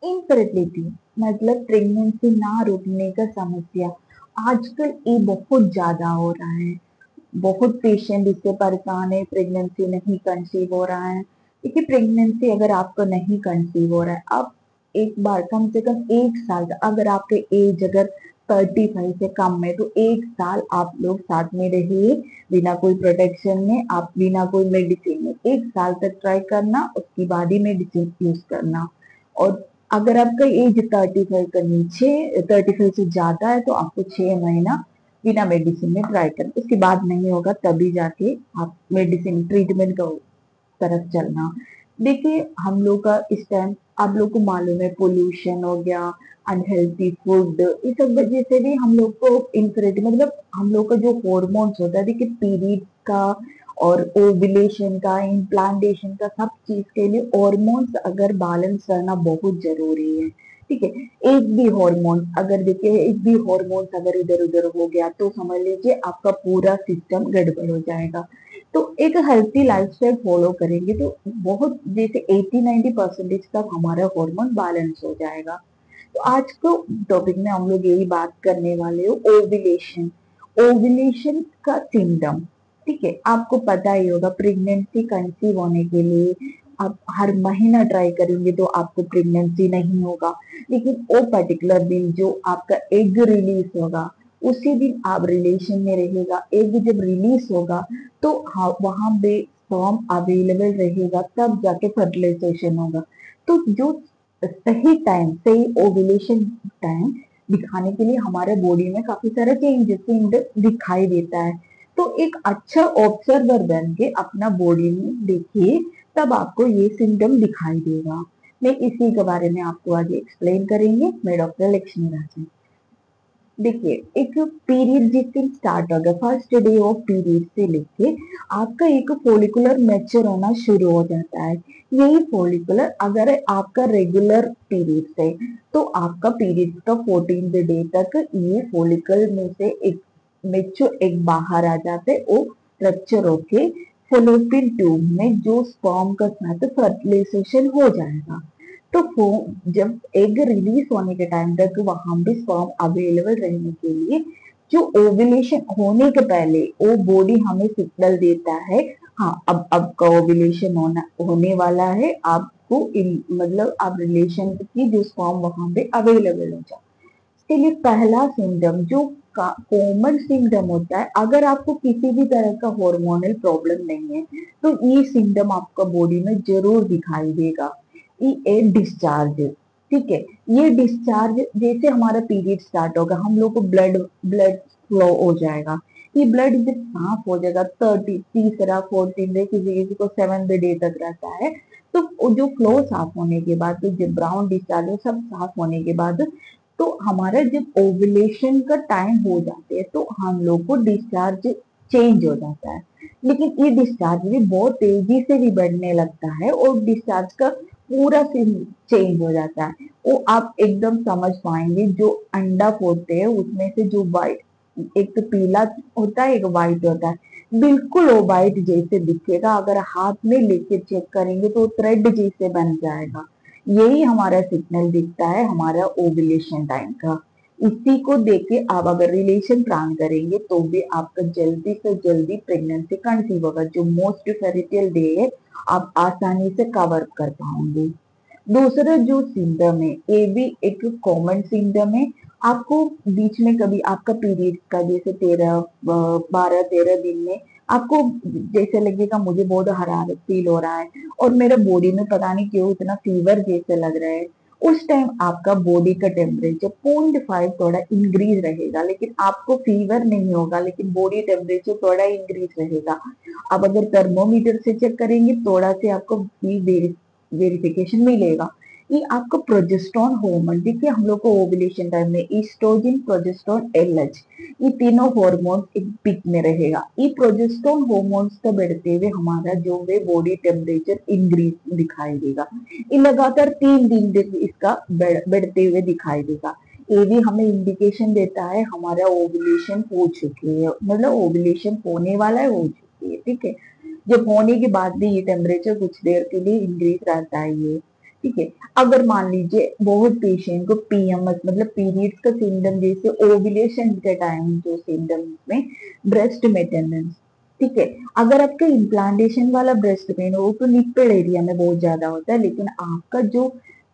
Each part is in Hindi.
इनफर्टिलिटी मतलब प्रेगनेंसी ना रुकने का समस्या आजकल ये बहुत ज्यादा हो रहा है। बहुत पेशेंट इससे परेशान है, प्रेगनेंसी नहीं कंसीव हो रहा है। देखिए, प्रेगनेंसी अगर आपको नहीं कंसीव हो रहा है, आप एक बार कम से कम 1 साल का, अगर आपके एज अगर 35 से कम है तो 1 साल आप लोग साथ में रहिए, बिना कोई प्रोटेक्शन में, आप बिना कोई मेडिसिन में 1 साल तक ट्राई करना, उसके बाद ही मेडिसिन यूज करना। और अगर आपका एज 35 का नीचे, 35 से ज्यादा है, तो आपको 6 महीना बिना मेडिसिन में ट्राई करना, उसके बाद नहीं होगा तभी जाके आप मेडिसिन ट्रीटमेंट का तरफ चलना। देखिए, हम लोग का इस टाइम आप लोग को मालूम है, पोल्यूशन हो गया, अनहेल्थी फूड, इस सब वजह से भी हम लोग को इनफेरिटी मतलब हम लोग का जो हॉर्मोन्स होता है, देखिए पीरियड का और ओव्यूलेशन का, इम्प्लांटेशन का, सब चीज के लिए हॉर्मोन्स अगर बैलेंस रहना बहुत जरूरी है। ठीक है। एक भी हार्मोन अगर देखिए, एक भी हार्मोन अगर इधर उधर हो गया तो समझ लीजिए आपका पूरा सिस्टम गड़बड़ हो जाएगा। तो एक हेल्थी लाइफस्टाइल फॉलो करेंगे तो बहुत जैसे 80-90% तक हमारा हार्मोन बैलेंस हो जाएगा। तो आज को टॉपिक में हम लोग यही बात करने वाले हो, ओव्यूलेशन। ओव्यूलेशन का सिम्टम। ठीक है, आपको पता ही होगा, प्रेगनेंसी कंसीव होने के लिए आप हर महीना ट्राई करेंगे तो आपको प्रेगनेंसी नहीं होगा, लेकिन वो पर्टिकुलर दिन जो आपका एग रिलीज होगा, उसी दिन आप रिलेशन में रहेगा। एग जब रिलीज होगा तो हाँ, वहां पे स्पर्म अवेलेबल रहेगा, तब जाके फर्टिलाइजेशन होगा। तो जो सही टाइम, सही ओव्यूलेशन टाइम दिखाने के लिए हमारे बॉडी में काफी सारा चेंजेस दिखाई देता है। तो एक अच्छा ऑब्जर्वर बन के अपना बॉडी में देखिए, तब आपको ये सिम्टम दिखाई देगा। मैं इसी के बारे में आपको आज एक्सप्लेन करेंगे। मैं डॉक्टर लक्ष्मी राजन। देखिए, एक पीरियड जिस दिन स्टार्ट होगा, फर्स्ट डे ऑफ पीरियड से लेके आपका एक फॉलिकुलर मैच्योर होना शुरू हो जाता है। यही फॉलिकुलर अगर आपका रेगुलर पीरियड है तो आपका पीरियड का 14th डे तक ये फॉलिकल में से एक मैच्योर एक बाहर आ जाते हैं, वो रप्चर होके फॉलोपियन ट्यूब में जो स्पर्म का साथ फर्टिलाइजेशन हो जाएगा। तो जब एग रिलीज होने के टाइम तक वहां भी स्पर्म अवेलेबल रहने के लिए, जो ओव्यूलेशन होने के पहले वो बॉडी हमें सिग्नल देता है, हाँ अब का ओव्यूलेशन होने वाला है, आपको मतलब आप रिलेशन की जो स्पर्म वहां पे अवेलेबल हो जाए। इसके लिए पहला सिम्टम जो कॉमन सिम्टम होता है, अगर आपको किसी भी तरह का हार्मोनल प्रॉब्लम नहीं है तो ये सिम्टम आपका बॉडी में जरूर दिखाई देगा। ये डिस्चार्ज। ठीक है। ये डिस्चार्ज जैसे हमारा पीरियड स्टार्ट होगा, हम लोग को ब्लड ब्लड फ्लो हो जाएगा। ये ब्लड जब साफ हो जाएगा, 30 तीसरा 14 डे, किसी किसी को 7th डे तक रहता है, तो जो फ्लो साफ होने के बाद, तो जब ब्राउन डिस्चार्ज सब साफ होने के बाद, तो हमारा जब ओवुलेशन का टाइम हो जाते हैं तो हम लोग को डिस्चार्ज चेंज हो जाता है। लेकिन ये डिस्चार्ज भी बहुत तेजी से भी बढ़ने लगता है और डिस्चार्ज का पूरा सीन चेंज हो जाता है। वो आप एकदम समझ पाएंगे, जो अंडा फोड़ते हैं उसमें से जो वाइट, एक तो पीला होता है, एक वाइट होता है, बिल्कुल वो वाइट जैसे दिखेगा, अगर हाथ में लेके चेक करेंगे तो थ्रेड जैसे बन जाएगा। यही हमारा सिग्नल दिखता है हमारा ओवुलेशन टाइम का। इसी को देख के आप अगर रिलेशन प्लान करेंगे तो भी आपका जल्दी से जल्दी प्रेगनेंसी कंसीव होगा। जो मोस्ट फेरिटियल डे है आप आसानी से कवर कर पाओगे। दूसरा जो सिम्टम है, ये भी एक कॉमन सिम्टम है। आपको बीच में कभी आपका पीरियड का जैसे 12 13 दिन में आपको जैसे लगेगा मुझे बहुत हरारत फील हो रहा है और मेरे बॉडी में पता नहीं क्यों इतना फीवर जैसे लग रहा है, उस टाइम आपका बॉडी का टेम्परेचर 0.5 थोड़ा इंक्रीज रहेगा, लेकिन आपको फीवर नहीं होगा, लेकिन बॉडी टेम्परेचर थोड़ा इंक्रीज रहेगा। आप अगर थर्मोमीटर से चेक करेंगे थोड़ा से आपको वेरिफिकेशन मिलेगा। ये आपका प्रोजेस्टेरोन हार्मोन, देखिए हम लोग को ओवुलेशन टाइम में ईस्ट्रोजन, प्रोजेस्टेरोन, एलएच, ये तीनों हार्मोन एक पीक में रहेगा। ये प्रोजेस्टेरोन हार्मोन्स का बढ़ते हुए हमारा जो है बॉडी टेम्परेचर इंक्रीज दिखाई देगा। ये लगातार 3 दिन तक इसका बढ़ते हुए दिखाई देगा। ये भी हमें इंडिकेशन देता है हमारा ओवुलेशन हो चुकी है, मतलब ओवुलेशन होने वाला है, हो चुकी है। ठीक है। जब होने के बाद भी ये टेम्परेचर कुछ देर के लिए इंक्रीज रहता है ये। ठीक है। अगर मान लीजिए बहुत पेशेंट को पीएमएस मतलब पीरियड्स का सिम्टम जैसे ओव्यूलेशन के टाइम जो सिम्टम में ब्रेस्ट में टेंडेंस, ठीक है। अगर आपका इम्प्लांटेशन वाला ब्रेस्ट पेन हो तो निप्पल एरिया में बहुत ज्यादा होता है, लेकिन आपका जो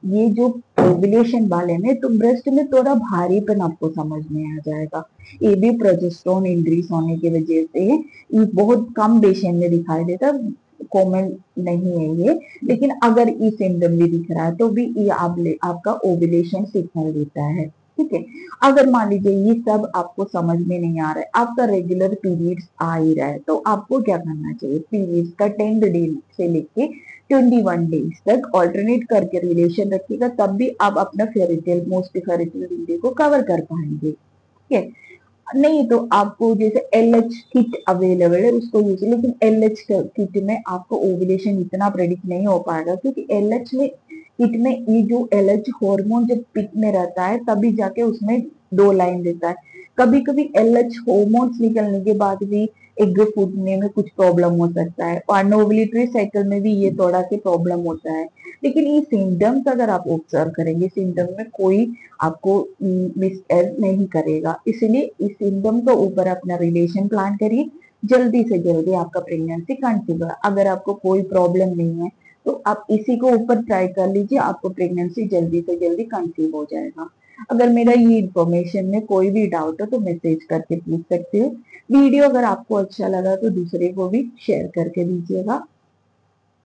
ये जो ओव्यूलेशन वाले में तो ब्रेस्ट में थोड़ा भारीपन आपको समझ में आ जाएगा। ये भी प्रोजेस्टेरोन इंक्रीज होने की वजह से ये बहुत कम पेशेंट में दिखाई देता, कॉमन नहीं है ये, लेकिन अगर ये सिम्टम भी दिख रहा है तो भी ये आपका ओव्यूलेशन सिग्नल देता है, ठीक है। अगर मान लीजिए ये सब आपको समझ में नहीं आ रहा है, आपका रेगुलर पीरियड्स आ ही रहा है, तो आपको क्या करना चाहिए, पीरियड्स का 10 डे से लेके 21 डेज तक ऑल्टरनेट करके रिलेशन रखिएगा, तब भी आप अपना फेरिटेल मोस्ट फेरिटेल डिले को कवर कर पाएंगे, ठीक है। नहीं तो आपको जैसे एल एच किट अवेलेबल है उसको यूज, लेकिन एल एच किट में आपको ओव्यूलेशन इतना प्रेडिक्ट नहीं हो पाएगा, क्योंकि एल एच में किट में ये जो एल एच हार्मोन जब पिक में रहता है तभी जाके उसमें 2 लाइन देता है। कभी कभी एल एच हार्मोन्स निकलने के बाद भी एग फूटने में कुछ प्रॉब्लम हो सकता है, और अनओव्यूलेटरी साइकिल में भी ये थोड़ा सा प्रॉब्लम होता है, लेकिन ये सिम्टम्स अगर आप ऑब्जर्व करेंगे सिम्टम में कोई आपको मिसएड नहीं करेगा, इसलिए इस सिम्टम के ऊपर अपना रिलेशन प्लान करिए, जल्दी से जल्दी आपका प्रेगनेंसी कंसीव होगा। अगर आपको कोई प्रॉब्लम नहीं है तो आप इसी को ऊपर ट्राई कर लीजिए, आपको प्रेगनेंसी जल्दी से जल्दी कंसीव हो जाएगा। अगर मेरा ये इन्फॉर्मेशन में कोई भी डाउट हो तो मैसेज करके पूछ सकते हो। वीडियो अगर आपको अच्छा लगा तो दूसरे को भी शेयर करके दीजिएगा।